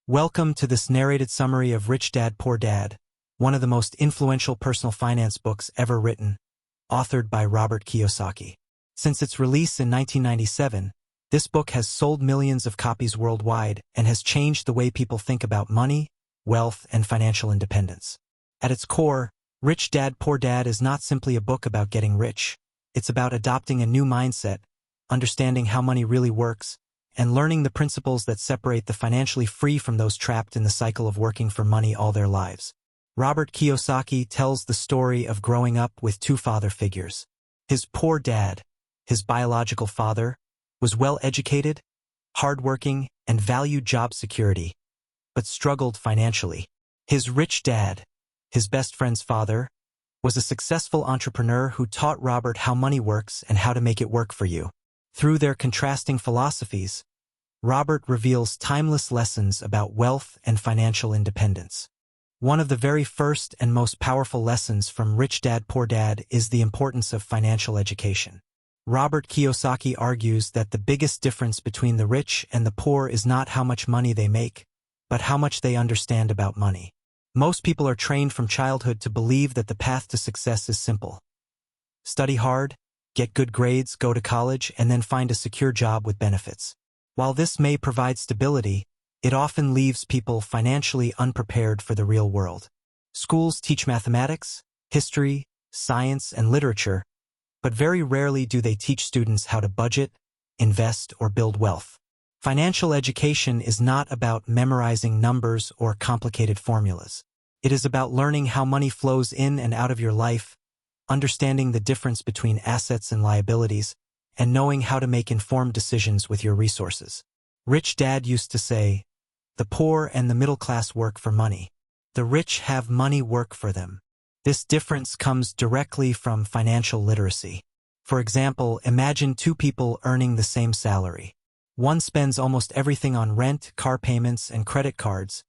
Welcome to this narrated summary of Rich Dad, Poor Dad, one of the most influential personal finance books ever written, authored by Robert Kiyosaki. Since its release in 1997, this book has sold millions of copies worldwide and has changed the way people think about money, wealth, and financial independence. At its core, Rich Dad, Poor Dad is not simply a book about getting rich. It's about adopting a new mindset, understanding how money really works, and learning the principles that separate the financially free from those trapped in the cycle of working for money all their lives. Robert Kiyosaki tells the story of growing up with two father figures. His poor dad, his biological father, was well-educated, hardworking, and valued job security, but struggled financially. His rich dad, his best friend's father, was a successful entrepreneur who taught Robert how money works and how to make it work for you. Through their contrasting philosophies, Robert reveals timeless lessons about wealth and financial independence. One of the very first and most powerful lessons from Rich Dad, Poor Dad is the importance of financial education. Robert Kiyosaki argues that the biggest difference between the rich and the poor is not how much money they make, but how much they understand about money. Most people are trained from childhood to believe that the path to success is simple. Study hard, get good grades, go to college, and then find a secure job with benefits. While this may provide stability, it often leaves people financially unprepared for the real world. Schools teach mathematics, history, science, and literature, but very rarely do they teach students how to budget, invest, or build wealth. Financial education is not about memorizing numbers or complicated formulas. It is about learning how money flows in and out of your life, understanding the difference between assets and liabilities, and knowing how to make informed decisions with your resources. Rich Dad used to say, "The poor and the middle class work for money. The rich have money work for them." This difference comes directly from financial literacy. For example, imagine two people earning the same salary. One spends almost everything on rent, car payments, and credit cards,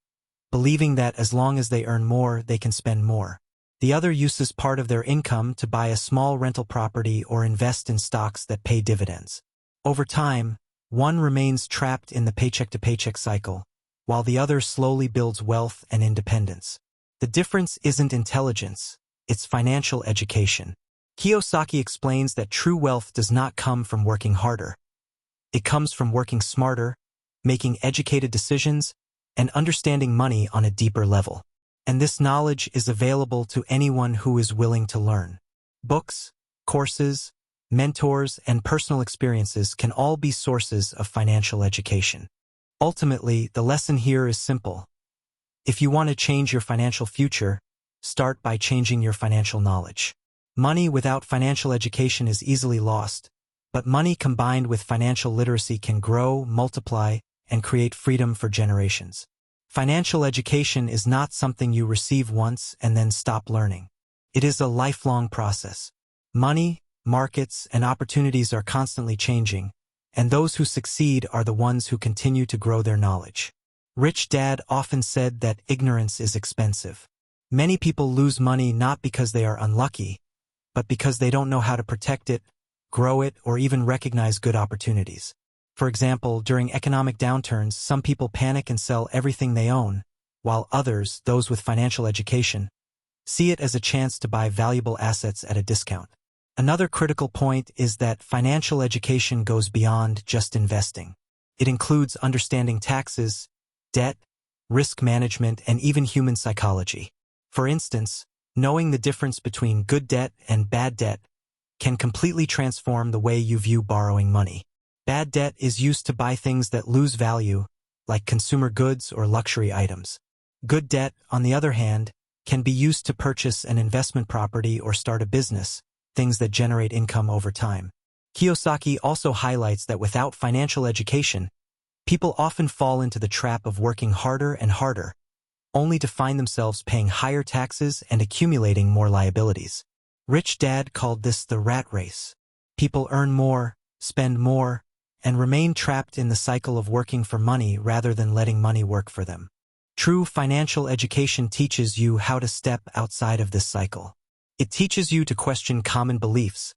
believing that as long as they earn more, they can spend more. The other uses part of their income to buy a small rental property or invest in stocks that pay dividends. Over time, one remains trapped in the paycheck-to-paycheck cycle, while the other slowly builds wealth and independence. The difference isn't intelligence, it's financial education. Kiyosaki explains that true wealth does not come from working harder. It comes from working smarter, making educated decisions, and understanding money on a deeper level. And this knowledge is available to anyone who is willing to learn. Books, courses, mentors, and personal experiences can all be sources of financial education. Ultimately, the lesson here is simple. If you want to change your financial future, start by changing your financial knowledge. Money without financial education is easily lost, but money combined with financial literacy can grow, multiply, and create freedom for generations. Financial education is not something you receive once and then stop learning. It is a lifelong process. Money, markets, and opportunities are constantly changing, and those who succeed are the ones who continue to grow their knowledge. Rich Dad often said that ignorance is expensive. Many people lose money not because they are unlucky, but because they don't know how to protect it, grow it, or even recognize good opportunities. For example, during economic downturns, some people panic and sell everything they own, while others, those with financial education, see it as a chance to buy valuable assets at a discount. Another critical point is that financial education goes beyond just investing. It includes understanding taxes, debt, risk management, and even human psychology. For instance, knowing the difference between good debt and bad debt can completely transform the way you view borrowing money. Bad debt is used to buy things that lose value, like consumer goods or luxury items. Good debt, on the other hand, can be used to purchase an investment property or start a business, things that generate income over time. Kiyosaki also highlights that without financial education, people often fall into the trap of working harder and harder, only to find themselves paying higher taxes and accumulating more liabilities. Rich Dad called this the rat race. People earn more, spend more, and remain trapped in the cycle of working for money rather than letting money work for them. True financial education teaches you how to step outside of this cycle. It teaches you to question common beliefs,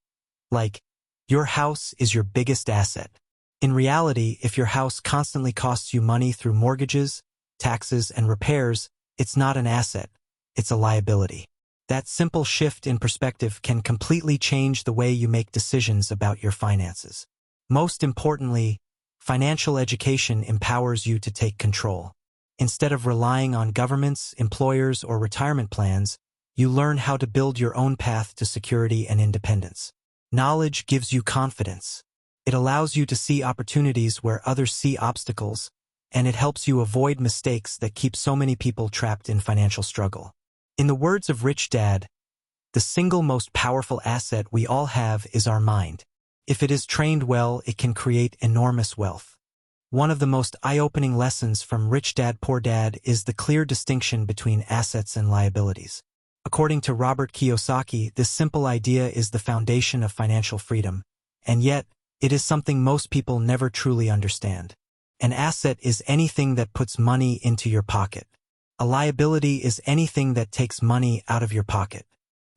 like, your house is your biggest asset. In reality, if your house constantly costs you money through mortgages, taxes, and repairs, it's not an asset, it's a liability. That simple shift in perspective can completely change the way you make decisions about your finances. Most importantly, financial education empowers you to take control. Instead of relying on governments, employers, or retirement plans, you learn how to build your own path to security and independence. Knowledge gives you confidence. It allows you to see opportunities where others see obstacles, and it helps you avoid mistakes that keep so many people trapped in financial struggle. In the words of Rich Dad, the single most powerful asset we all have is our mind. If it is trained well, it can create enormous wealth. One of the most eye-opening lessons from Rich Dad Poor Dad is the clear distinction between assets and liabilities. According to Robert Kiyosaki, this simple idea is the foundation of financial freedom, and yet, it is something most people never truly understand. An asset is anything that puts money into your pocket. A liability is anything that takes money out of your pocket.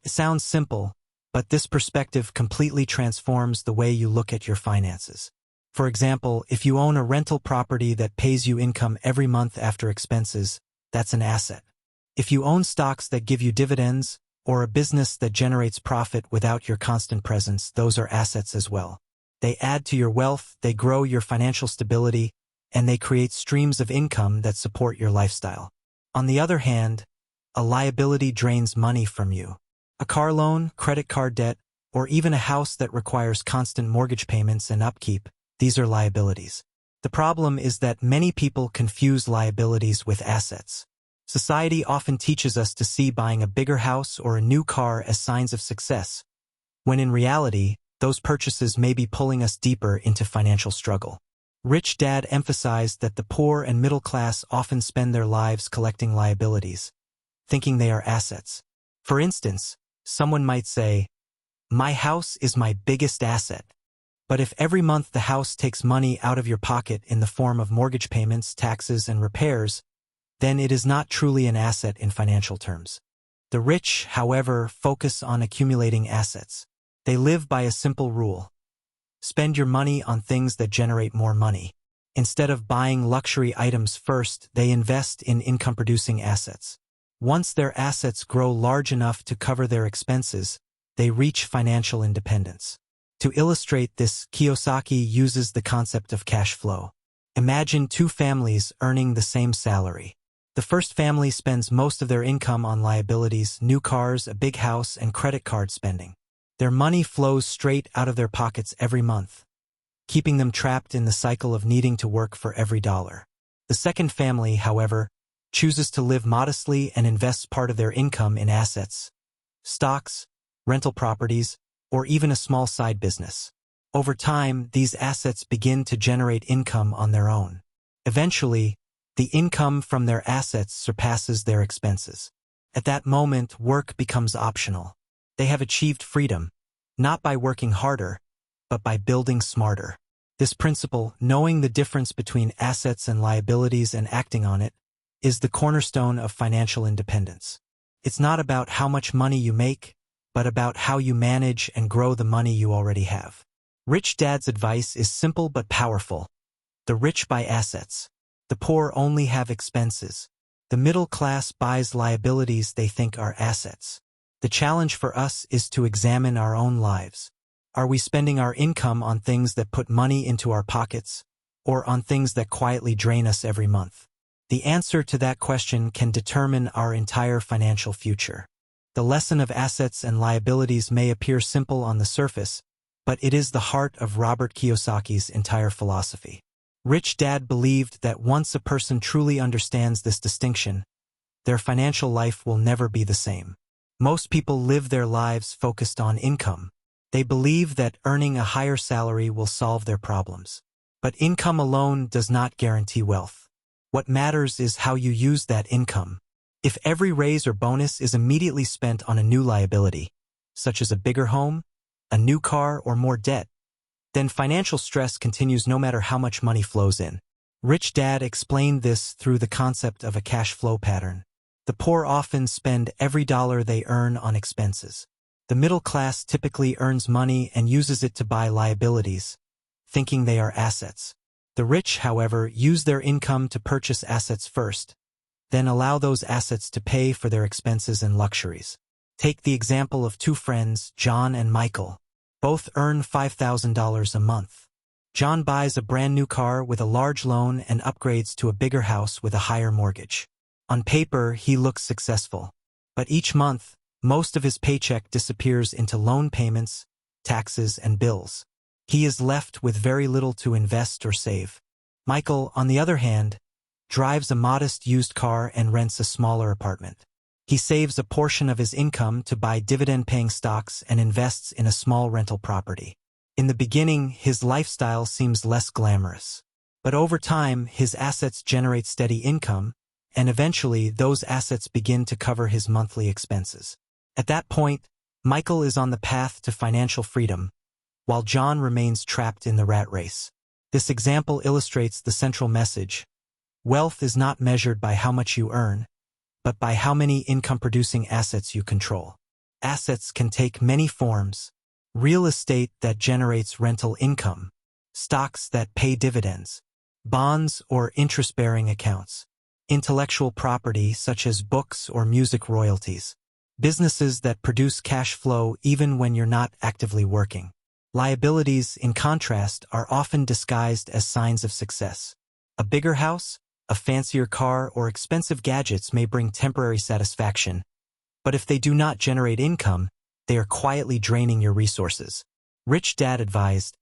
It sounds simple, but this perspective completely transforms the way you look at your finances. For example, if you own a rental property that pays you income every month after expenses, that's an asset. If you own stocks that give you dividends, or a business that generates profit without your constant presence, those are assets as well. They add to your wealth, they grow your financial stability, and they create streams of income that support your lifestyle. On the other hand, a liability drains money from you. A car loan, credit card debt, or even a house that requires constant mortgage payments and upkeep, these are liabilities. The problem is that many people confuse liabilities with assets. Society often teaches us to see buying a bigger house or a new car as signs of success, when in reality, those purchases may be pulling us deeper into financial struggle. Rich Dad emphasized that the poor and middle class often spend their lives collecting liabilities, thinking they are assets. For instance, someone might say, "My house is my biggest asset." But if every month the house takes money out of your pocket in the form of mortgage payments, taxes, and repairs, then it is not truly an asset in financial terms. The rich, however, focus on accumulating assets. They live by a simple rule. Spend your money on things that generate more money. Instead of buying luxury items first, they invest in income-producing assets. Once their assets grow large enough to cover their expenses, they reach financial independence. To illustrate this, Kiyosaki uses the concept of cash flow. Imagine two families earning the same salary. The first family spends most of their income on liabilities, new cars, a big house, and credit card spending. Their money flows straight out of their pockets every month, keeping them trapped in the cycle of needing to work for every dollar. The second family, however, chooses to live modestly and invests part of their income in assets, stocks, rental properties, or even a small side business. Over time, these assets begin to generate income on their own. Eventually, the income from their assets surpasses their expenses. At that moment, work becomes optional. They have achieved freedom, not by working harder, but by building smarter. This principle, knowing the difference between assets and liabilities and acting on it, is the cornerstone of financial independence. It's not about how much money you make, but about how you manage and grow the money you already have. Rich Dad's advice is simple but powerful. The rich buy assets. The poor only have expenses. The middle class buys liabilities they think are assets. The challenge for us is to examine our own lives. Are we spending our income on things that put money into our pockets, or on things that quietly drain us every month? The answer to that question can determine our entire financial future. The lesson of assets and liabilities may appear simple on the surface, but it is the heart of Robert Kiyosaki's entire philosophy. Rich Dad believed that once a person truly understands this distinction, their financial life will never be the same. Most people live their lives focused on income. They believe that earning a higher salary will solve their problems. But income alone does not guarantee wealth. What matters is how you use that income. If every raise or bonus is immediately spent on a new liability, such as a bigger home, a new car, or more debt, then financial stress continues no matter how much money flows in. Rich Dad explained this through the concept of a cash flow pattern. The poor often spend every dollar they earn on expenses. The middle class typically earns money and uses it to buy liabilities, thinking they are assets. The rich, however, use their income to purchase assets first, then allow those assets to pay for their expenses and luxuries. Take the example of two friends, John and Michael. Both earn $5,000 a month. John buys a brand new car with a large loan and upgrades to a bigger house with a higher mortgage. On paper, he looks successful. But each month, most of his paycheck disappears into loan payments, taxes, and bills. He is left with very little to invest or save. Michael, on the other hand, drives a modest used car and rents a smaller apartment. He saves a portion of his income to buy dividend-paying stocks and invests in a small rental property. In the beginning, his lifestyle seems less glamorous. But over time, his assets generate steady income, and eventually those assets begin to cover his monthly expenses. At that point, Michael is on the path to financial freedom, while John remains trapped in the rat race. This example illustrates the central message. Wealth is not measured by how much you earn, but by how many income-producing assets you control. Assets can take many forms: real estate that generates rental income, stocks that pay dividends, bonds or interest-bearing accounts, intellectual property such as books or music royalties, businesses that produce cash flow even when you're not actively working. Liabilities, in contrast, are often disguised as signs of success. A bigger house, a fancier car, or expensive gadgets may bring temporary satisfaction, but if they do not generate income, they are quietly draining your resources. Rich Dad advised,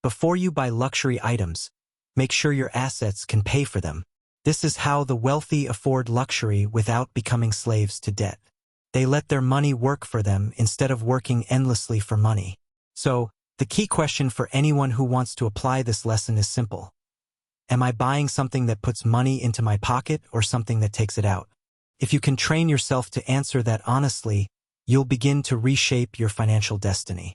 before you buy luxury items, make sure your assets can pay for them. This is how the wealthy afford luxury without becoming slaves to debt. They let their money work for them instead of working endlessly for money. So, the key question for anyone who wants to apply this lesson is simple. Am I buying something that puts money into my pocket or something that takes it out? If you can train yourself to answer that honestly, you'll begin to reshape your financial destiny.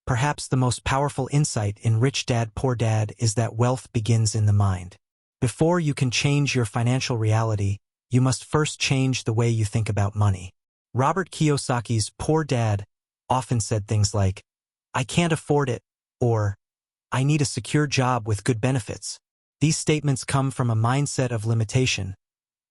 Perhaps the most powerful insight in Rich Dad, Poor Dad is that wealth begins in the mind. Before you can change your financial reality, you must first change the way you think about money. Robert Kiyosaki's Poor Dad often said things like, "I can't afford it," or "I need a secure job with good benefits." These statements come from a mindset of limitation,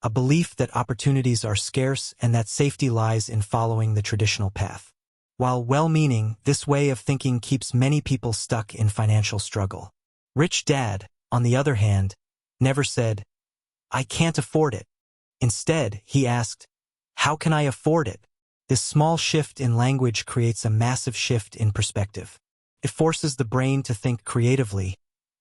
a belief that opportunities are scarce and that safety lies in following the traditional path. While well-meaning, this way of thinking keeps many people stuck in financial struggle. Rich Dad, on the other hand, never said, "I can't afford it." Instead, he asked, "How can I afford it?" This small shift in language creates a massive shift in perspective. It forces the brain to think creatively,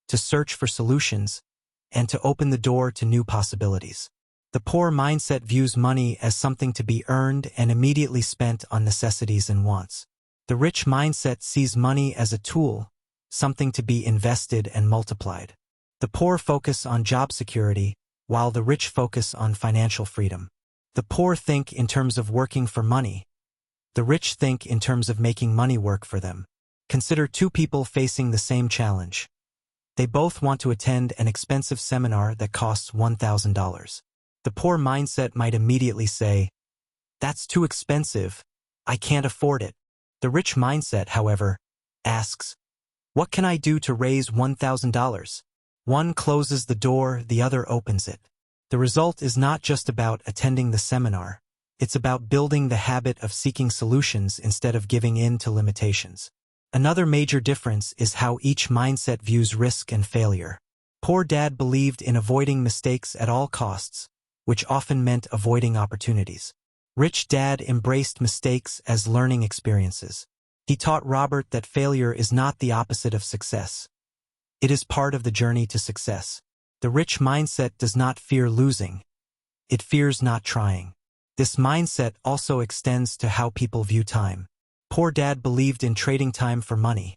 to search for solutions, and to open the door to new possibilities. The poor mindset views money as something to be earned and immediately spent on necessities and wants. The rich mindset sees money as a tool, something to be invested and multiplied. The poor focus on job security, while the rich focus on financial freedom. The poor think in terms of working for money. The rich think in terms of making money work for them. Consider two people facing the same challenge. They both want to attend an expensive seminar that costs $1,000. The poor mindset might immediately say, "That's too expensive. I can't afford it." The rich mindset, however, asks, "What can I do to raise $1,000? One closes the door, the other opens it." The result is not just about attending the seminar. It's about building the habit of seeking solutions instead of giving in to limitations. Another major difference is how each mindset views risk and failure. Poor Dad believed in avoiding mistakes at all costs, which often meant avoiding opportunities. Rich Dad embraced mistakes as learning experiences. He taught Robert that failure is not the opposite of success. It is part of the journey to success. The rich mindset does not fear losing. It fears not trying. This mindset also extends to how people view time. Poor Dad believed in trading time for money.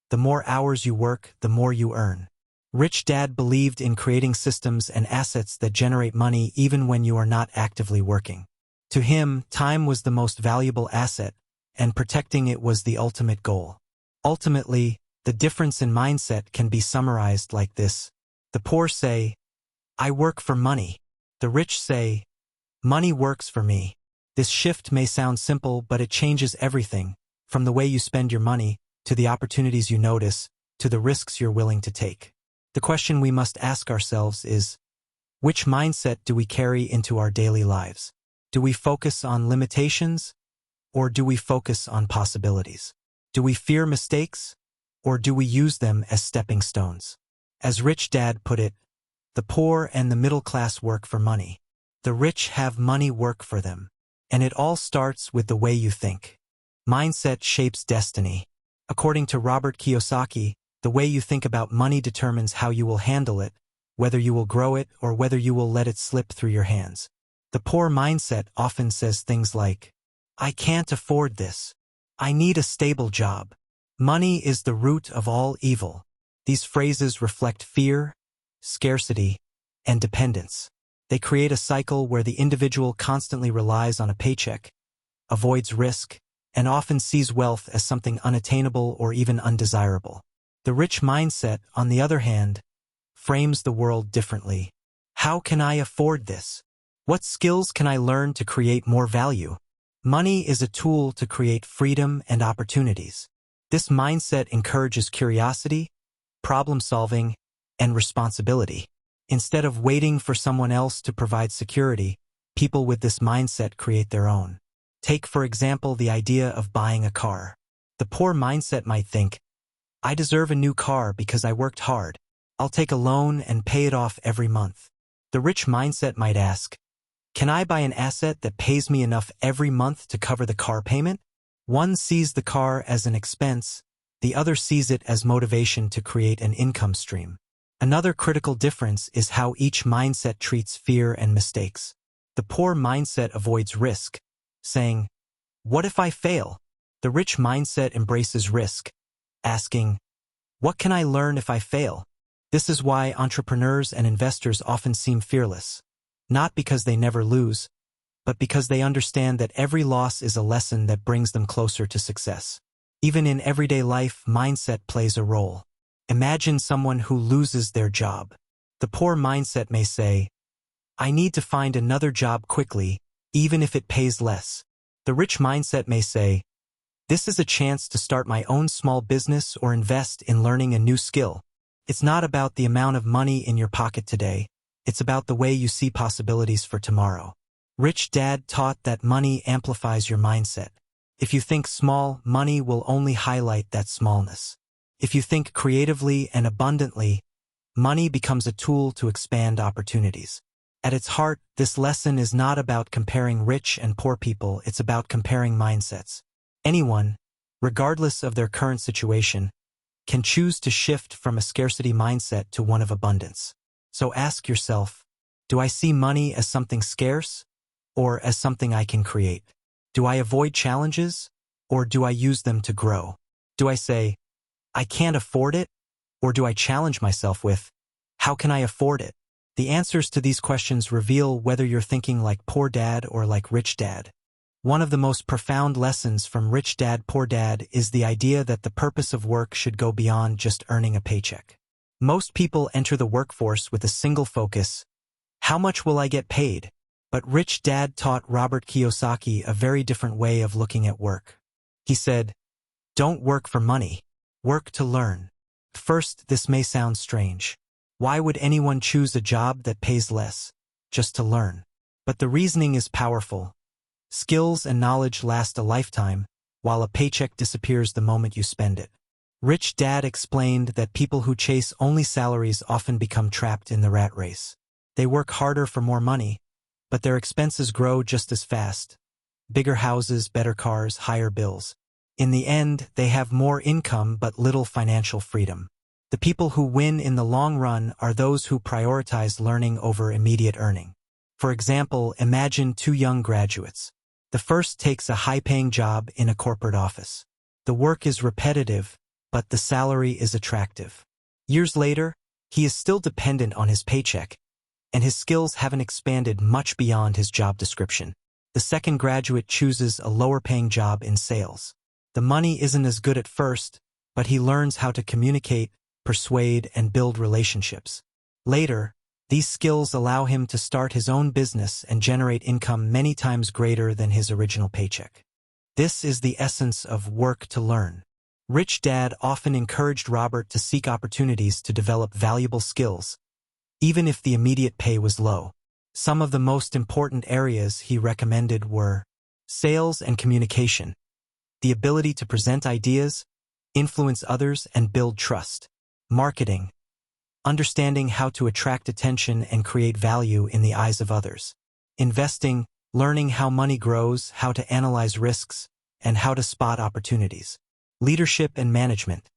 The more hours you work, the more you earn. Rich Dad believed in creating systems and assets that generate money even when you are not actively working. To him, time was the most valuable asset, and protecting it was the ultimate goal. Ultimately, the difference in mindset can be summarized like this. The poor say, "I work for money." The rich say, "Money works for me." This shift may sound simple, but it changes everything, from the way you spend your money, to the opportunities you notice, to the risks you're willing to take. The question we must ask ourselves is, which mindset do we carry into our daily lives? Do we focus on limitations, or do we focus on possibilities? Do we fear mistakes, or do we use them as stepping stones? As Rich Dad put it, the poor and the middle class work for money. The rich have money work for them. And it all starts with the way you think. Mindset shapes destiny. According to Robert Kiyosaki, the way you think about money determines how you will handle it, whether you will grow it or whether you will let it slip through your hands. The poor mindset often says things like, I can't afford this. I need a stable job. Money is the root of all evil. These phrases reflect fear, scarcity, and dependence. They create a cycle where the individual constantly relies on a paycheck, avoids risk, and often sees wealth as something unattainable or even undesirable. The rich mindset, on the other hand, frames the world differently. How can I afford this? What skills can I learn to create more value? Money is a tool to create freedom and opportunities. This mindset encourages curiosity, problem-solving, and responsibility. Instead of waiting for someone else to provide security, people with this mindset create their own. Take, for example, the idea of buying a car. The poor mindset might think, I deserve a new car because I worked hard. I'll take a loan and pay it off every month. The rich mindset might ask, can I buy an asset that pays me enough every month to cover the car payment? One sees the car as an expense, the other sees it as motivation to create an income stream. Another critical difference is how each mindset treats fear and mistakes. The poor mindset avoids risk, saying, what if I fail? The rich mindset embraces risk, asking, what can I learn if I fail? This is why entrepreneurs and investors often seem fearless, not because they never lose, but because they understand that every loss is a lesson that brings them closer to success. Even in everyday life, mindset plays a role. Imagine someone who loses their job. The poor mindset may say, I need to find another job quickly, even if it pays less. The rich mindset may say, this is a chance to start my own small business or invest in learning a new skill. It's not about the amount of money in your pocket today. It's about the way you see possibilities for tomorrow. Rich Dad taught that money amplifies your mindset. If you think small, money will only highlight that smallness. If you think creatively and abundantly, money becomes a tool to expand opportunities. At its heart, this lesson is not about comparing rich and poor people, it's about comparing mindsets. Anyone, regardless of their current situation, can choose to shift from a scarcity mindset to one of abundance. So ask yourself, do I see money as something scarce or as something I can create? Do I avoid challenges or do I use them to grow? Do I say, I can't afford it, or do I challenge myself with, how can I afford it? The answers to these questions reveal whether you're thinking like Poor Dad or like Rich Dad. One of the most profound lessons from Rich Dad, Poor Dad is the idea that the purpose of work should go beyond just earning a paycheck. Most people enter the workforce with a single focus, how much will I get paid? But Rich Dad taught Robert Kiyosaki a very different way of looking at work. He said, don't work for money. Work to learn. First, this may sound strange. Why would anyone choose a job that pays less? Just to learn. But the reasoning is powerful. Skills and knowledge last a lifetime, while a paycheck disappears the moment you spend it. Rich Dad explained that people who chase only salaries often become trapped in the rat race. They work harder for more money, but their expenses grow just as fast. Bigger houses, better cars, higher bills. In the end, they have more income but little financial freedom. The people who win in the long run are those who prioritize learning over immediate earning. For example, imagine two young graduates. The first takes a high-paying job in a corporate office. The work is repetitive, but the salary is attractive. Years later, he is still dependent on his paycheck, and his skills haven't expanded much beyond his job description. The second graduate chooses a lower-paying job in sales. The money isn't as good at first, but he learns how to communicate, persuade, and build relationships. Later, these skills allow him to start his own business and generate income many times greater than his original paycheck. This is the essence of work to learn. Rich Dad often encouraged Robert to seek opportunities to develop valuable skills, even if the immediate pay was low. Some of the most important areas he recommended were sales and communication, the ability to present ideas, influence others, and build trust; marketing, understanding how to attract attention and create value in the eyes of others; investing, learning how money grows, how to analyze risks, and how to spot opportunities; leadership and management,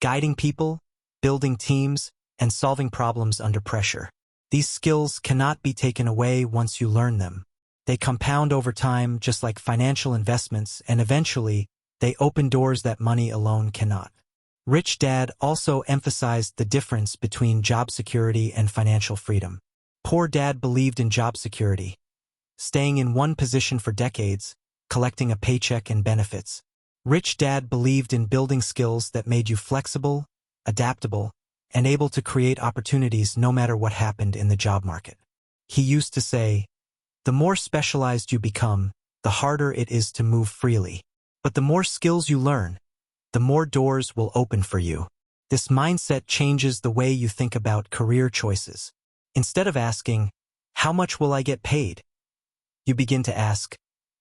guiding people, building teams, and solving problems under pressure. These skills cannot be taken away once you learn them. They compound over time just like financial investments, and eventually, they open doors that money alone cannot. Rich Dad also emphasized the difference between job security and financial freedom. Poor Dad believed in job security, staying in one position for decades, collecting a paycheck and benefits. Rich Dad believed in building skills that made you flexible, adaptable, and able to create opportunities no matter what happened in the job market. He used to say, "The more specialized you become, the harder it is to move freely. But the more skills you learn, the more doors will open for you." This mindset changes the way you think about career choices. Instead of asking, "How much will I get paid?" you begin to ask,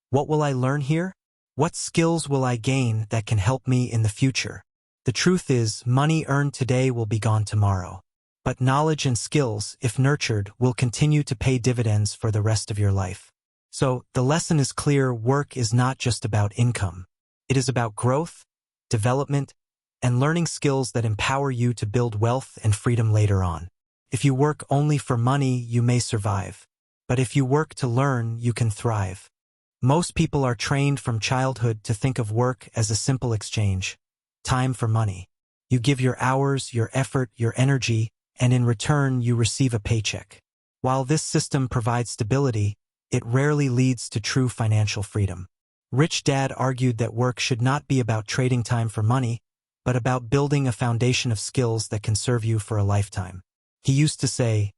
"What will I learn here? What skills will I gain that can help me in the future?" The truth is, money earned today will be gone tomorrow. But knowledge and skills, if nurtured, will continue to pay dividends for the rest of your life. So, the lesson is clear: work is not just about income. It is about growth, development, and learning skills that empower you to build wealth and freedom later on. If you work only for money, you may survive. But if you work to learn, you can thrive. Most people are trained from childhood to think of work as a simple exchange: time for money. You give your hours, your effort, your energy, and in return you receive a paycheck. While this system provides stability, it rarely leads to true financial freedom. Rich Dad argued that work should not be about trading time for money, but about building a foundation of skills that can serve you for a lifetime. He used to say,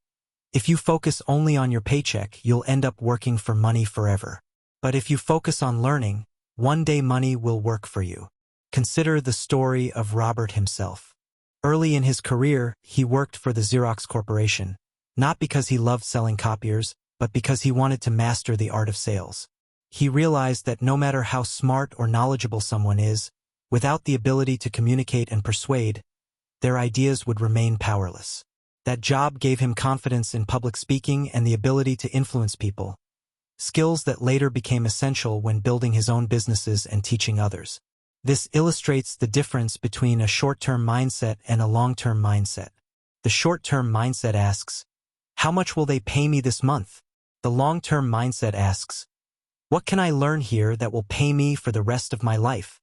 "If you focus only on your paycheck, you'll end up working for money forever. But if you focus on learning, one day money will work for you." Consider the story of Robert himself. Early in his career, he worked for the Xerox Corporation, not because he loved selling copiers, but because he wanted to master the art of sales. He realized that no matter how smart or knowledgeable someone is, without the ability to communicate and persuade, their ideas would remain powerless. That job gave him confidence in public speaking and the ability to influence people, skills that later became essential when building his own businesses and teaching others. This illustrates the difference between a short-term mindset and a long-term mindset. The short-term mindset asks, "How much will they pay me this month?" The long-term mindset asks, "What can I learn here that will pay me for the rest of my life?"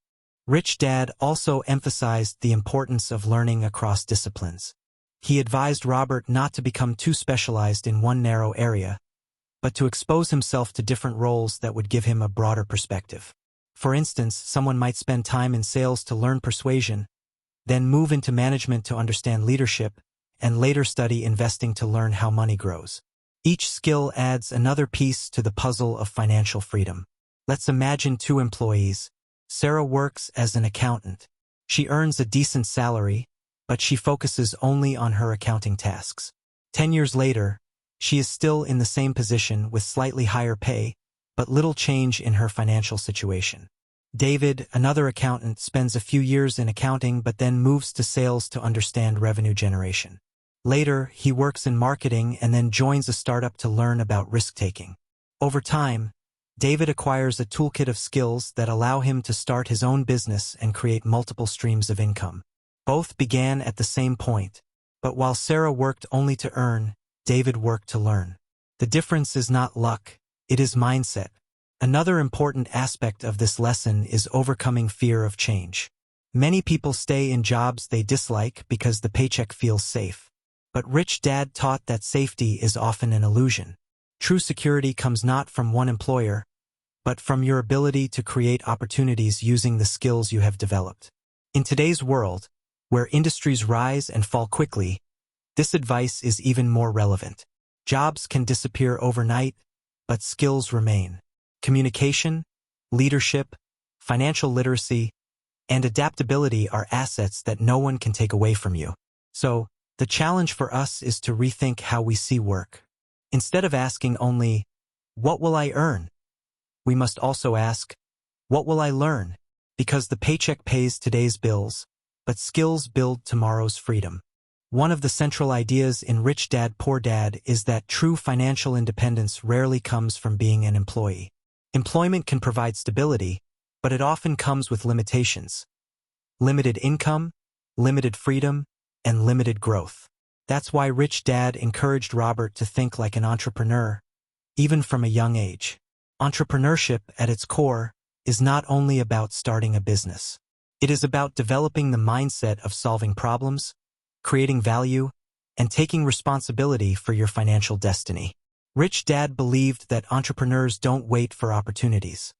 Rich Dad also emphasized the importance of learning across disciplines. He advised Robert not to become too specialized in one narrow area, but to expose himself to different roles that would give him a broader perspective. For instance, someone might spend time in sales to learn persuasion, then move into management to understand leadership, and later study investing to learn how money grows. Each skill adds another piece to the puzzle of financial freedom. Let's imagine two employees. Sarah works as an accountant. She earns a decent salary, but she focuses only on her accounting tasks. 10 years later, she is still in the same position with slightly higher pay, but little change in her financial situation. David, another accountant, spends a few years in accounting but then moves to sales to understand revenue generation. Later, he works in marketing and then joins a startup to learn about risk-taking. Over time, David acquires a toolkit of skills that allow him to start his own business and create multiple streams of income. Both began at the same point, but while Sarah worked only to earn, David worked to learn. The difference is not luck, it is mindset. Another important aspect of this lesson is overcoming fear of change. Many people stay in jobs they dislike because the paycheck feels safe. But Rich Dad taught that safety is often an illusion. True security comes not from one employer, but from your ability to create opportunities using the skills you have developed. In today's world, where industries rise and fall quickly, this advice is even more relevant. Jobs can disappear overnight, but skills remain. Communication, leadership, financial literacy, and adaptability are assets that no one can take away from you. So, the challenge for us is to rethink how we see work. Instead of asking only, "What will I earn?" we must also ask, "What will I learn?" Because the paycheck pays today's bills, but skills build tomorrow's freedom. One of the central ideas in Rich Dad, Poor Dad is that true financial independence rarely comes from being an employee. Employment can provide stability, but it often comes with limitations. Limited income, limited freedom, and limited growth. That's why Rich Dad encouraged Robert to think like an entrepreneur, even from a young age. Entrepreneurship, at its core, is not only about starting a business. It is about developing the mindset of solving problems, creating value, and taking responsibility for your financial destiny. Rich Dad believed that entrepreneurs don't wait for opportunities.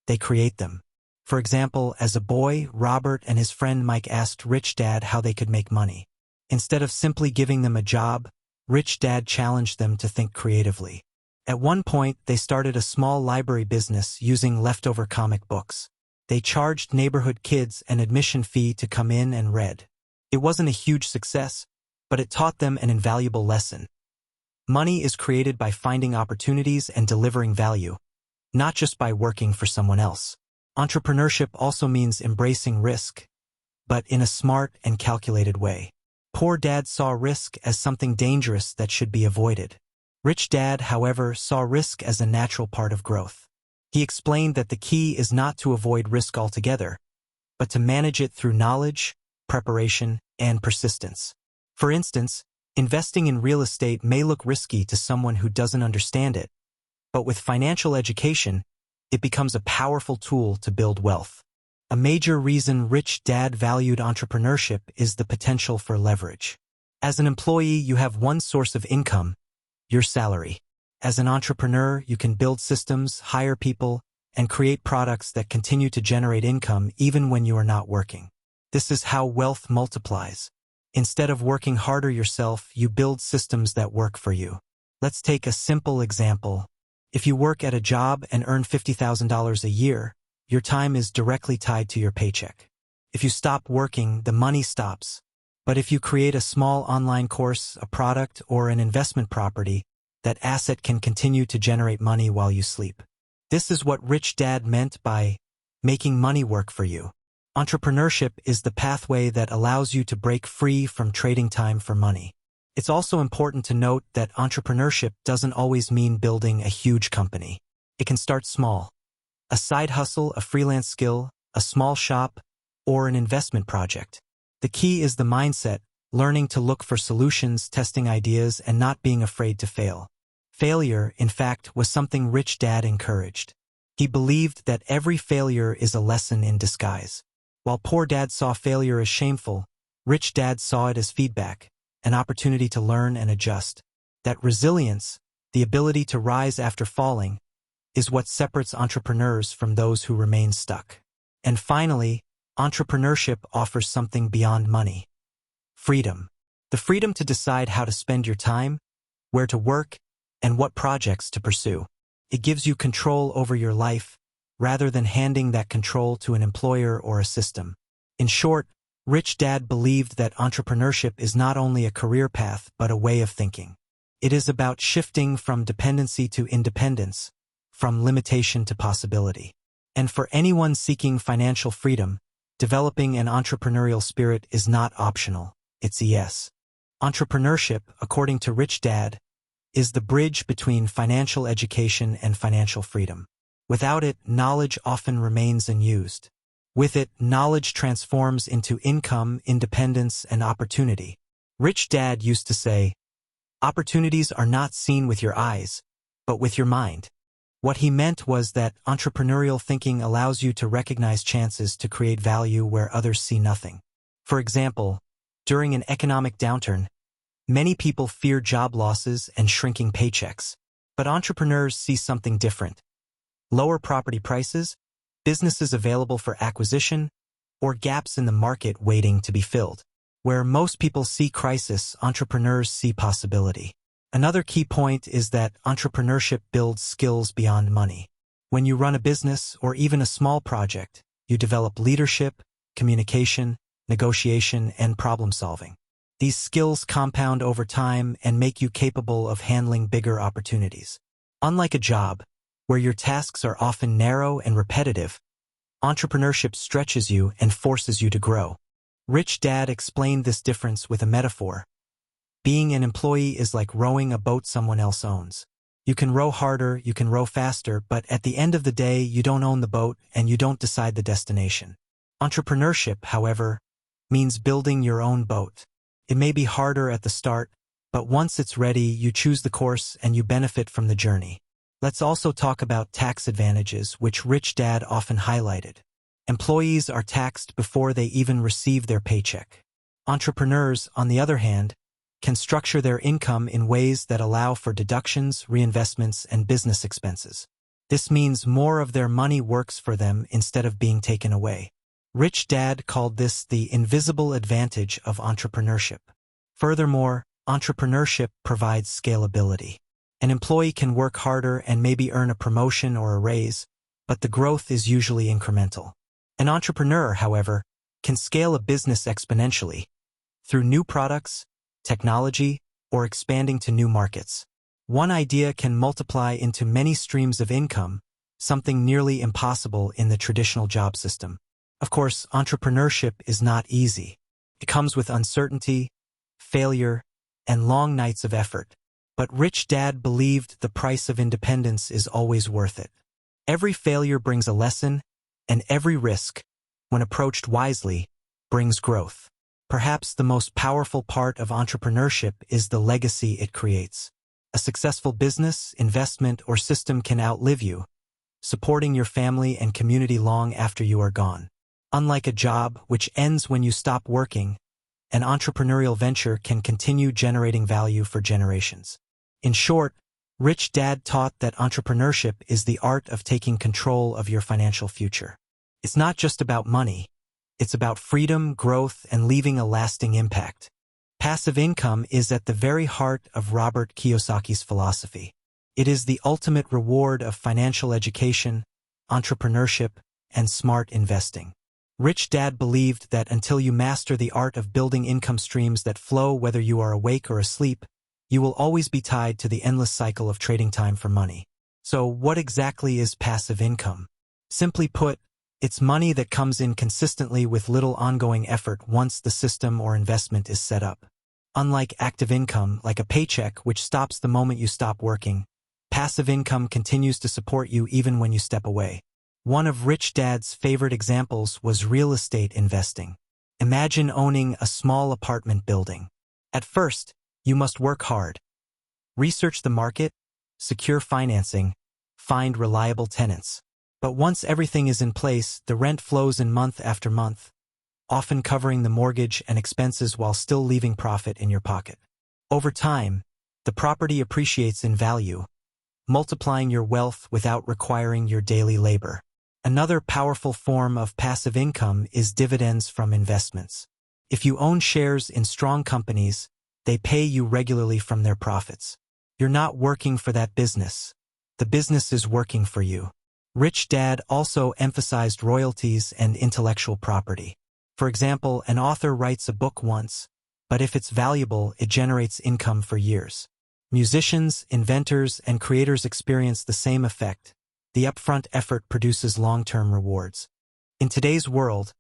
They create them. For example, as a boy, Robert and his friend Mike asked Rich Dad how they could make money. Instead of simply giving them a job, Rich Dad challenged them to think creatively. At one point, they started a small library business using leftover comic books. They charged neighborhood kids an admission fee to come in and read. It wasn't a huge success, but it taught them an invaluable lesson. Money is created by finding opportunities and delivering value, not just by working for someone else. Entrepreneurship also means embracing risk, but in a smart and calculated way. Poor Dad saw risk as something dangerous that should be avoided. Rich Dad, however, saw risk as a natural part of growth. He explained that the key is not to avoid risk altogether, but to manage it through knowledge, preparation, and persistence. For instance, investing in real estate may look risky to someone who doesn't understand it, but with financial education, it becomes a powerful tool to build wealth. A major reason Rich Dad valued entrepreneurship is the potential for leverage. As an employee, you have one source of income, your salary. As an entrepreneur, you can build systems, hire people, and create products that continue to generate income even when you are not working. This is how wealth multiplies. Instead of working harder yourself, you build systems that work for you. Let's take a simple example. If you work at a job and earn $50,000 a year, your time is directly tied to your paycheck. If you stop working, the money stops. But if you create a small online course, a product, or an investment property, that asset can continue to generate money while you sleep. This is what Rich Dad meant by making money work for you. Entrepreneurship is the pathway that allows you to break free from trading time for money. It's also important to note that entrepreneurship doesn't always mean building a huge company. It can start small. A side hustle, a freelance skill, a small shop, or an investment project. The key is the mindset, learning to look for solutions, testing ideas, and not being afraid to fail. Failure, in fact, was something Rich Dad encouraged. He believed that every failure is a lesson in disguise. While Poor Dad saw failure as shameful, Rich Dad saw it as feedback, an opportunity to learn and adjust. That resilience, the ability to rise after falling, is what separates entrepreneurs from those who remain stuck. And finally, entrepreneurship offers something beyond money. Freedom. The freedom to decide how to spend your time, where to work, and what projects to pursue. It gives you control over your life, rather than handing that control to an employer or a system. In short, Rich Dad believed that entrepreneurship is not only a career path but a way of thinking. It is about shifting from dependency to independence, from limitation to possibility. And for anyone seeking financial freedom, developing an entrepreneurial spirit is not optional, it's a yes. Entrepreneurship, according to Rich Dad, is the bridge between financial education and financial freedom. Without it, knowledge often remains unused. With it, knowledge transforms into income, independence, and opportunity. Rich Dad used to say, "Opportunities are not seen with your eyes, but with your mind." What he meant was that entrepreneurial thinking allows you to recognize chances to create value where others see nothing. For example, during an economic downturn, many people fear job losses and shrinking paychecks. But entrepreneurs see something different. Lower property prices, businesses available for acquisition, or gaps in the market waiting to be filled. Where most people see crisis, entrepreneurs see possibility. Another key point is that entrepreneurship builds skills beyond money. When you run a business or even a small project, you develop leadership, communication, negotiation, and problem-solving. These skills compound over time and make you capable of handling bigger opportunities. Unlike a job, where your tasks are often narrow and repetitive, entrepreneurship stretches you and forces you to grow. Rich Dad explained this difference with a metaphor. Being an employee is like rowing a boat someone else owns. You can row harder, you can row faster, but at the end of the day, you don't own the boat and you don't decide the destination. Entrepreneurship, however, means building your own boat. It may be harder at the start, but once it's ready, you choose the course and you benefit from the journey. Let's also talk about tax advantages, which Rich Dad often highlighted. Employees are taxed before they even receive their paycheck. Entrepreneurs, on the other hand, can structure their income in ways that allow for deductions, reinvestments, and business expenses. This means more of their money works for them instead of being taken away. Rich Dad called this the invisible advantage of entrepreneurship. Furthermore, entrepreneurship provides scalability. An employee can work harder and maybe earn a promotion or a raise, but the growth is usually incremental. An entrepreneur, however, can scale a business exponentially through new products, technology, or expanding to new markets. One idea can multiply into many streams of income, something nearly impossible in the traditional job system. Of course, entrepreneurship is not easy. It comes with uncertainty, failure, and long nights of effort. But Rich Dad believed the price of independence is always worth it. Every failure brings a lesson, and every risk, when approached wisely, brings growth. Perhaps the most powerful part of entrepreneurship is the legacy it creates. A successful business, investment, or system can outlive you, supporting your family and community long after you are gone. Unlike a job, which ends when you stop working, an entrepreneurial venture can continue generating value for generations. In short, Rich Dad taught that entrepreneurship is the art of taking control of your financial future. It's not just about money. It's about freedom, growth, and leaving a lasting impact. Passive income is at the very heart of Robert Kiyosaki's philosophy. It is the ultimate reward of financial education, entrepreneurship, and smart investing. Rich Dad believed that until you master the art of building income streams that flow whether you are awake or asleep, you will always be tied to the endless cycle of trading time for money. So what exactly is passive income? Simply put, it's money that comes in consistently with little ongoing effort once the system or investment is set up. Unlike active income, like a paycheck which stops the moment you stop working, passive income continues to support you even when you step away. One of Rich Dad's favorite examples was real estate investing. Imagine owning a small apartment building. At first, you must work hard. Research the market, secure financing, find reliable tenants. But once everything is in place, the rent flows in month after month, often covering the mortgage and expenses while still leaving profit in your pocket. Over time, the property appreciates in value, multiplying your wealth without requiring your daily labor. Another powerful form of passive income is dividends from investments. If you own shares in strong companies, they pay you regularly from their profits. You're not working for that business. The business is working for you. Rich Dad also emphasized royalties and intellectual property. For example, an author writes a book once, but if it's valuable, it generates income for years. Musicians, inventors, and creators experience the same effect. The upfront effort produces long-term rewards. In today's world,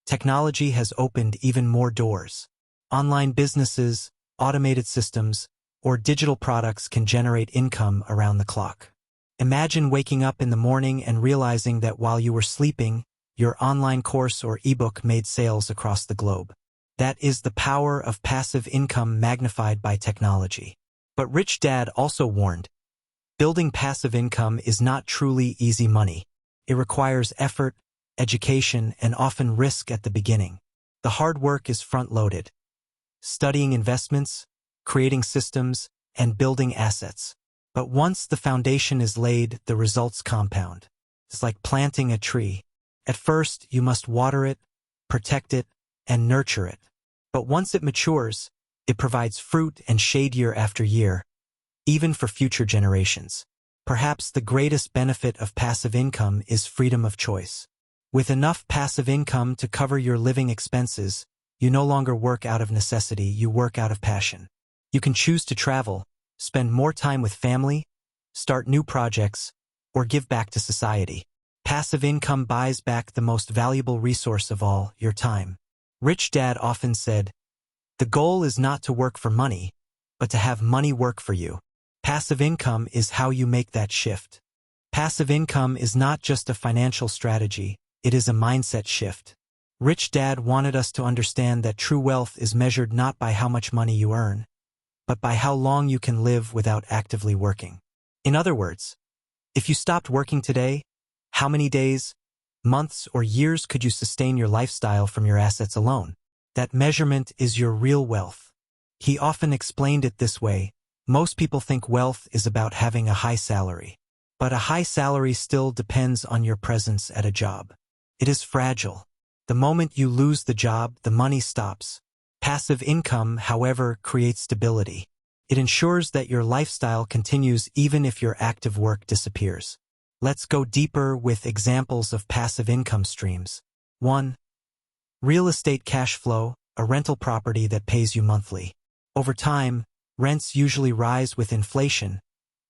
technology has opened even more doors. Online businesses, automated systems, or digital products can generate income around the clock. Imagine waking up in the morning and realizing that while you were sleeping, your online course or ebook made sales across the globe. That is the power of passive income magnified by technology. But Rich Dad also warned, building passive income is not truly easy money. It requires effort, education, and often risk at the beginning. The hard work is front-loaded. Studying investments, creating systems, and building assets. But once the foundation is laid, the results compound. It's like planting a tree. At first, you must water it, protect it, and nurture it. But once it matures, it provides fruit and shade year after year, even for future generations. Perhaps the greatest benefit of passive income is freedom of choice. With enough passive income to cover your living expenses, you no longer work out of necessity, you work out of passion. You can choose to travel, spend more time with family, start new projects, or give back to society. Passive income buys back the most valuable resource of all, your time. Rich Dad often said, "The goal is not to work for money, but to have money work for you." Passive income is how you make that shift. Passive income is not just a financial strategy, it is a mindset shift. Rich Dad wanted us to understand that true wealth is measured not by how much money you earn, but by how long you can live without actively working. In other words, if you stopped working today, how many days, months, or years could you sustain your lifestyle from your assets alone? That measurement is your real wealth. He often explained it this way: most people think wealth is about having a high salary. But a high salary still depends on your presence at a job. It is fragile. The moment you lose the job, the money stops. Passive income, however, creates stability. It ensures that your lifestyle continues even if your active work disappears. Let's go deeper with examples of passive income streams. 1. Real estate cash flow, a rental property that pays you monthly. Over time, rents usually rise with inflation,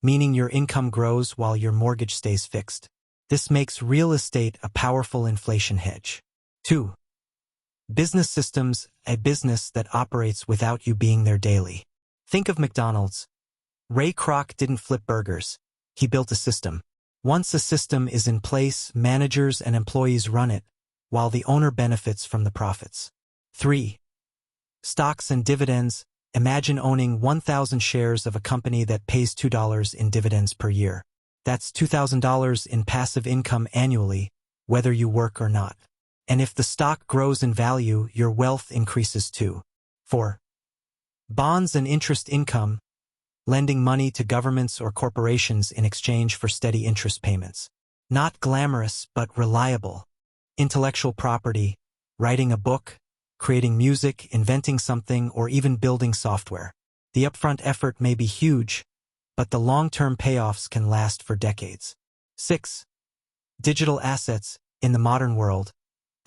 meaning your income grows while your mortgage stays fixed. This makes real estate a powerful inflation hedge. 2. Business systems, a business that operates without you being there daily. Think of McDonald's. Ray Kroc didn't flip burgers. He built a system. Once a system is in place, managers and employees run it, while the owner benefits from the profits. 3. Stocks and dividends. Imagine owning 1,000 shares of a company that pays $2 in dividends per year. That's $2,000 in passive income annually, whether you work or not. And if the stock grows in value, your wealth increases too. 4. Bonds and interest income, lending money to governments or corporations in exchange for steady interest payments. Not glamorous, but reliable. Intellectual property, writing a book, creating music, inventing something, or even building software. The upfront effort may be huge, but the long-term payoffs can last for decades. 6. Digital assets. In the modern world,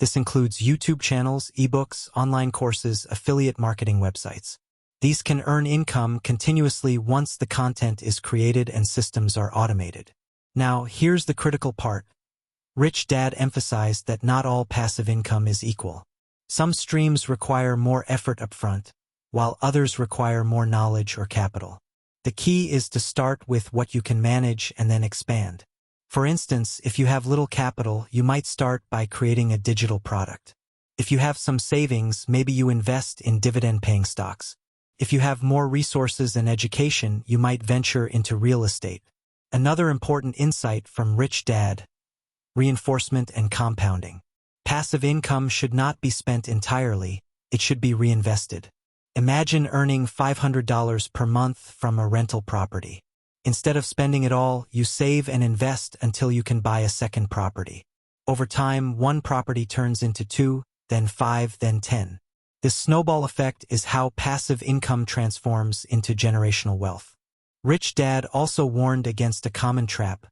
this includes YouTube channels, ebooks, online courses, affiliate marketing websites. These can earn income continuously once the content is created and systems are automated. Now, here's the critical part. Rich Dad emphasized that not all passive income is equal. Some streams require more effort upfront, while others require more knowledge or capital. The key is to start with what you can manage and then expand. For instance, if you have little capital, you might start by creating a digital product. If you have some savings, maybe you invest in dividend-paying stocks. If you have more resources and education, you might venture into real estate. Another important insight from Rich Dad: reinforcement and compounding. Passive income should not be spent entirely, it should be reinvested. Imagine earning $500 per month from a rental property. Instead of spending it all, you save and invest until you can buy a second property. Over time, one property turns into 2, then 5, then 10. This snowball effect is how passive income transforms into generational wealth. Rich Dad also warned against a common trap: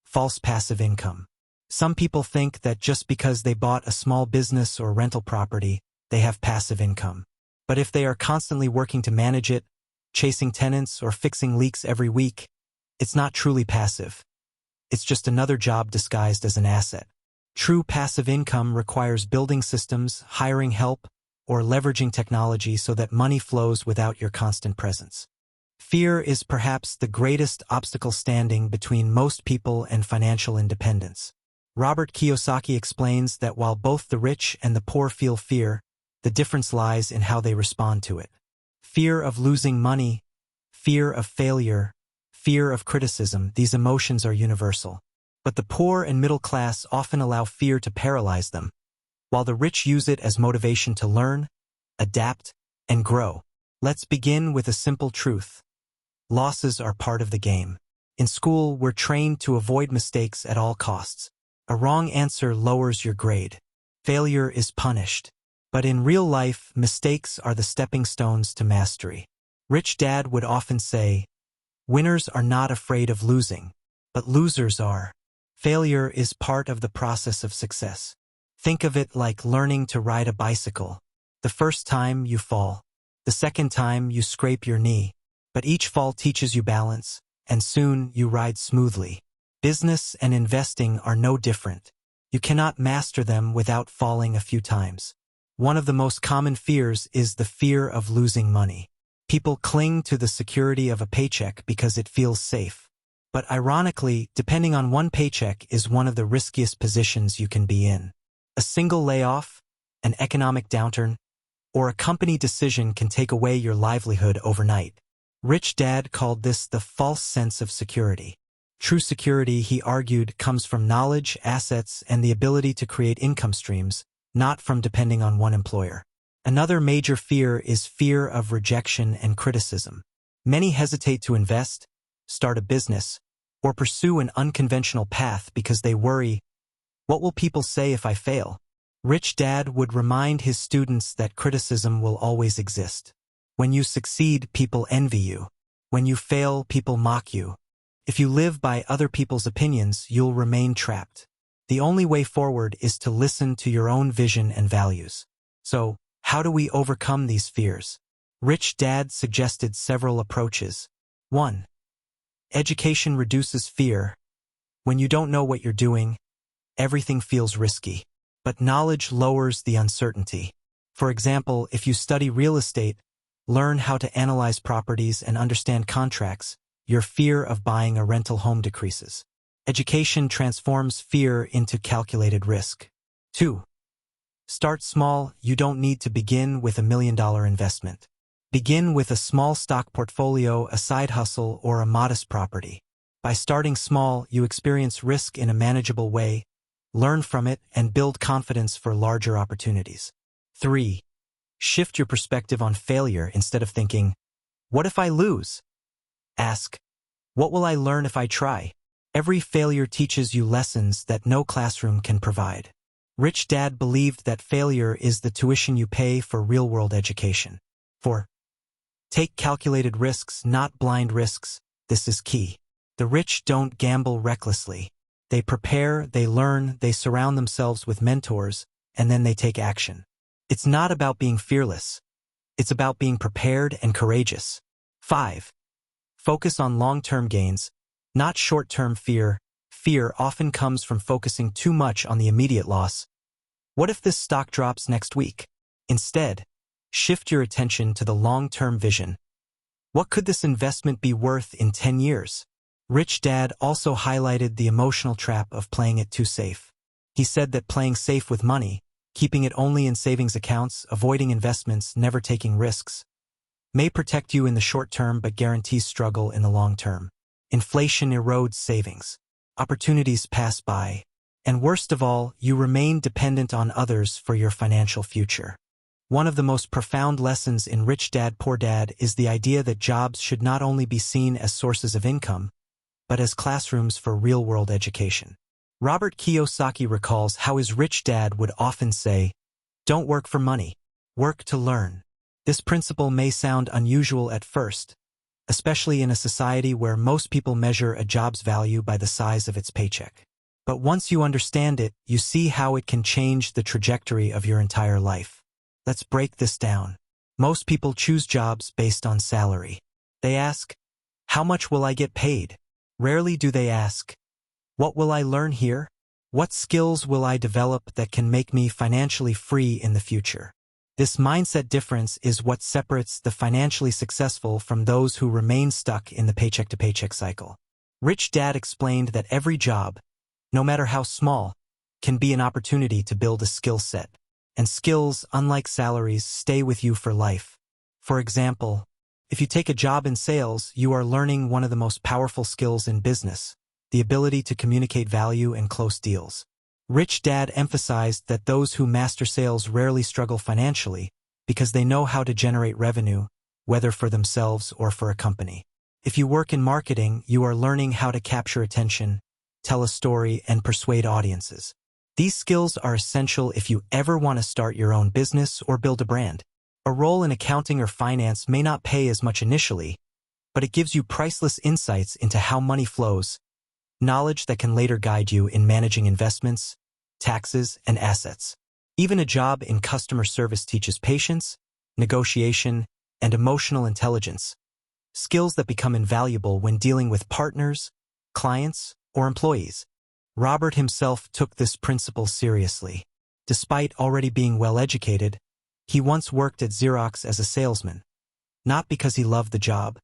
false passive income. Some people think that just because they bought a small business or rental property, they have passive income. But if they are constantly working to manage it, chasing tenants, or fixing leaks every week, it's not truly passive. It's just another job disguised as an asset. True passive income requires building systems, hiring help, or leveraging technology so that money flows without your constant presence. Fear is perhaps the greatest obstacle standing between most people and financial independence. Robert Kiyosaki explains that while both the rich and the poor feel fear, the difference lies in how they respond to it. Fear of losing money, fear of failure, fear of criticism, these emotions are universal. But the poor and middle class often allow fear to paralyze them, while the rich use it as motivation to learn, adapt, and grow. Let's begin with a simple truth. Losses are part of the game. In school, we're trained to avoid mistakes at all costs. A wrong answer lowers your grade. Failure is punished. But in real life, mistakes are the stepping stones to mastery. Rich Dad would often say, "Winners are not afraid of losing, but losers are." Failure is part of the process of success. Think of it like learning to ride a bicycle. The first time you fall. The second time you scrape your knee. But each fall teaches you balance, and soon you ride smoothly. Business and investing are no different. You cannot master them without falling a few times. One of the most common fears is the fear of losing money. People cling to the security of a paycheck because it feels safe. But ironically, depending on one paycheck is one of the riskiest positions you can be in. A single layoff, an economic downturn, or a company decision can take away your livelihood overnight. Rich Dad called this the false sense of security. True security, he argued, comes from knowledge, assets, and the ability to create income streams, not from depending on one employer. Another major fear is fear of rejection and criticism. Many hesitate to invest, start a business, or pursue an unconventional path because they worry, what will people say if I fail? Rich Dad would remind his students that criticism will always exist. When you succeed, people envy you. When you fail, people mock you. If you live by other people's opinions, you'll remain trapped. The only way forward is to listen to your own vision and values. So, how do we overcome these fears? Rich Dad suggested several approaches. 1. Education reduces fear. When you don't know what you're doing, everything feels risky. But knowledge lowers the uncertainty. For example, if you study real estate, learn how to analyze properties and understand contracts, your fear of buying a rental home decreases. Education transforms fear into calculated risk. 2. Start small. You don't need to begin with $1 million investment. Begin with a small stock portfolio, a side hustle, or a modest property. By starting small, you experience risk in a manageable way, learn from it, and build confidence for larger opportunities. 3. Shift your perspective on failure. Instead of thinking, what if I lose? Ask, what will I learn if I try? Every failure teaches you lessons that no classroom can provide. Rich Dad believed that failure is the tuition you pay for real-world education. 4. Take calculated risks, not blind risks. This is key. The rich don't gamble recklessly. They prepare, they learn, they surround themselves with mentors, and then they take action. It's not about being fearless. It's about being prepared and courageous. 5. Focus on long-term gains, not short-term fear. Fear often comes from focusing too much on the immediate loss. What if this stock drops next week? Instead, shift your attention to the long-term vision. What could this investment be worth in 10 years? Rich Dad also highlighted the emotional trap of playing it too safe. He said that playing safe with money, keeping it only in savings accounts, avoiding investments, never taking risks, may protect you in the short term but guarantees struggle in the long term. Inflation erodes savings. Opportunities pass by. And worst of all, you remain dependent on others for your financial future. One of the most profound lessons in Rich Dad Poor Dad is the idea that jobs should not only be seen as sources of income, but as classrooms for real-world education. Robert Kiyosaki recalls how his rich dad would often say, "Don't work for money, work to learn." This principle may sound unusual at first, especially in a society where most people measure a job's value by the size of its paycheck. But once you understand it, you see how it can change the trajectory of your entire life. Let's break this down. Most people choose jobs based on salary. They ask, how much will I get paid? Rarely do they ask, what will I learn here? What skills will I develop that can make me financially free in the future? This mindset difference is what separates the financially successful from those who remain stuck in the paycheck-to-paycheck cycle. Rich Dad explained that every job, no matter how small, can be an opportunity to build a skill set. And skills, unlike salaries, stay with you for life. For example, if you take a job in sales, you are learning one of the most powerful skills in business, the ability to communicate value and close deals. Rich Dad emphasized that those who master sales rarely struggle financially because they know how to generate revenue, whether for themselves or for a company. If you work in marketing, you are learning how to capture attention, tell a story, and persuade audiences. These skills are essential if you ever want to start your own business or build a brand. A role in accounting or finance may not pay as much initially, but it gives you priceless insights into how money flows, knowledge that can later guide you in managing investments, taxes, and assets. Even a job in customer service teaches patience, negotiation, and emotional intelligence, skills that become invaluable when dealing with partners, clients, or employees. Robert himself took this principle seriously. Despite already being well-educated, he once worked at Xerox as a salesman, not because he loved the job,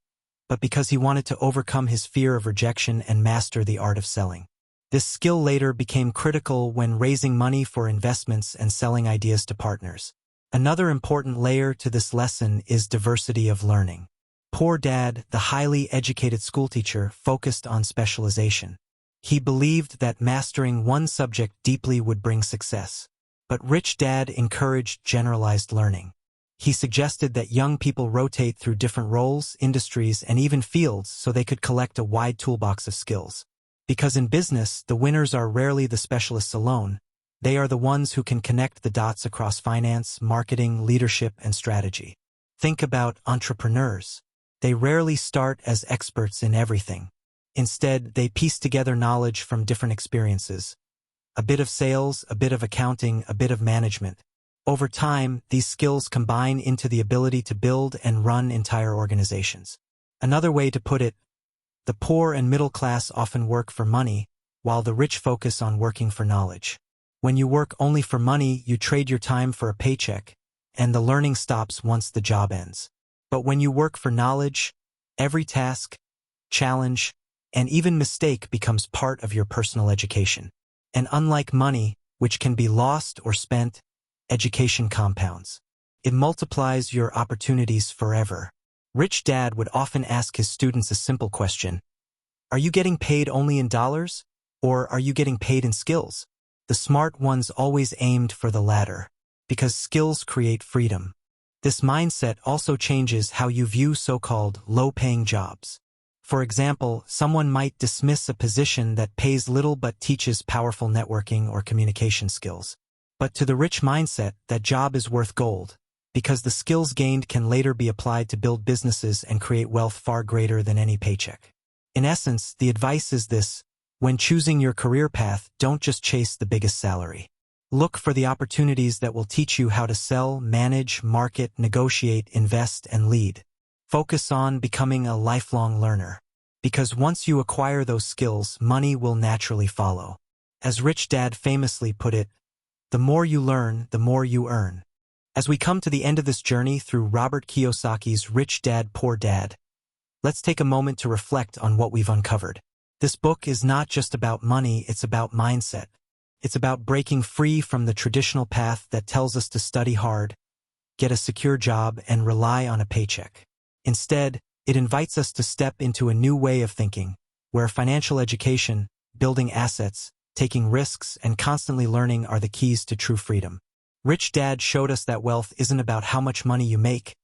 but because he wanted to overcome his fear of rejection and master the art of selling. This skill later became critical when raising money for investments and selling ideas to partners. Another important layer to this lesson is diversity of learning. Poor Dad, the highly educated schoolteacher, focused on specialization. He believed that mastering one subject deeply would bring success. But Rich Dad encouraged generalized learning. He suggested that young people rotate through different roles, industries, and even fields so they could collect a wide toolbox of skills. Because in business, the winners are rarely the specialists alone. They are the ones who can connect the dots across finance, marketing, leadership, and strategy. Think about entrepreneurs. They rarely start as experts in everything. Instead, they piece together knowledge from different experiences. A bit of sales, a bit of accounting, a bit of management. Over time, these skills combine into the ability to build and run entire organizations. Another way to put it, the poor and middle class often work for money, while the rich focus on working for knowledge. When you work only for money, you trade your time for a paycheck, and the learning stops once the job ends. But when you work for knowledge, every task, challenge, and even mistake becomes part of your personal education. And unlike money, which can be lost or spent, education compounds. It multiplies your opportunities forever. Rich Dad would often ask his students a simple question. Are you getting paid only in dollars? Or are you getting paid in skills? The smart ones always aimed for the latter, because skills create freedom. This mindset also changes how you view so-called low-paying jobs. For example, someone might dismiss a position that pays little but teaches powerful networking or communication skills. But to the rich mindset, that job is worth gold, because the skills gained can later be applied to build businesses and create wealth far greater than any paycheck. In essence, the advice is this: when choosing your career path, don't just chase the biggest salary. Look for the opportunities that will teach you how to sell, manage, market, negotiate, invest, and lead. Focus on becoming a lifelong learner. Because once you acquire those skills, money will naturally follow. As Rich Dad famously put it, the more you learn, the more you earn. As we come to the end of this journey through Robert Kiyosaki's Rich Dad, Poor Dad, let's take a moment to reflect on what we've uncovered. This book is not just about money, it's about mindset. It's about breaking free from the traditional path that tells us to study hard, get a secure job, and rely on a paycheck. Instead, it invites us to step into a new way of thinking, where financial education, building assets, taking risks, and constantly learning are the keys to true freedom. Rich Dad showed us that wealth isn't about how much money you make,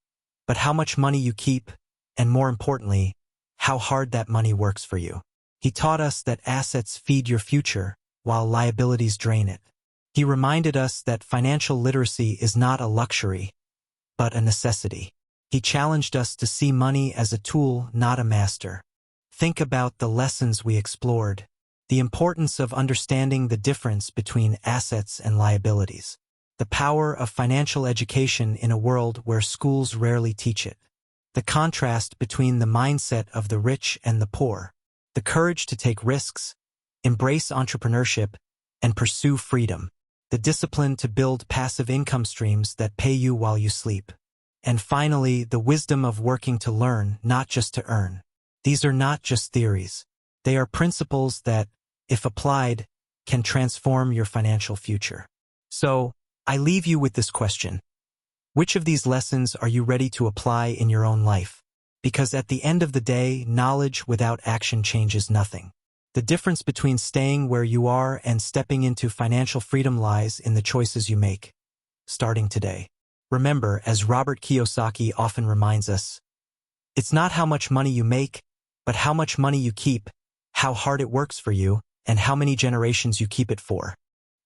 but how much money you keep, and more importantly, how hard that money works for you. He taught us that assets feed your future, while liabilities drain it. He reminded us that financial literacy is not a luxury, but a necessity. He challenged us to see money as a tool, not a master. Think about the lessons we explored. The importance of understanding the difference between assets and liabilities. The power of financial education in a world where schools rarely teach it. The contrast between the mindset of the rich and the poor. The courage to take risks, embrace entrepreneurship, and pursue freedom. The discipline to build passive income streams that pay you while you sleep. And finally, the wisdom of working to learn, not just to earn. These are not just theories. They are principles that, if applied, can transform your financial future. So, I leave you with this question. Which of these lessons are you ready to apply in your own life? Because at the end of the day, knowledge without action changes nothing. The difference between staying where you are and stepping into financial freedom lies in the choices you make, starting today. Remember, as Robert Kiyosaki often reminds us, it's not how much money you make, but how much money you keep, how hard it works for you, and how many generations you keep it for.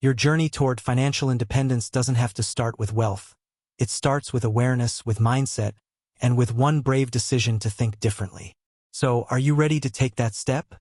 Your journey toward financial independence doesn't have to start with wealth. It starts with awareness, with mindset, and with one brave decision to think differently. So, are you ready to take that step?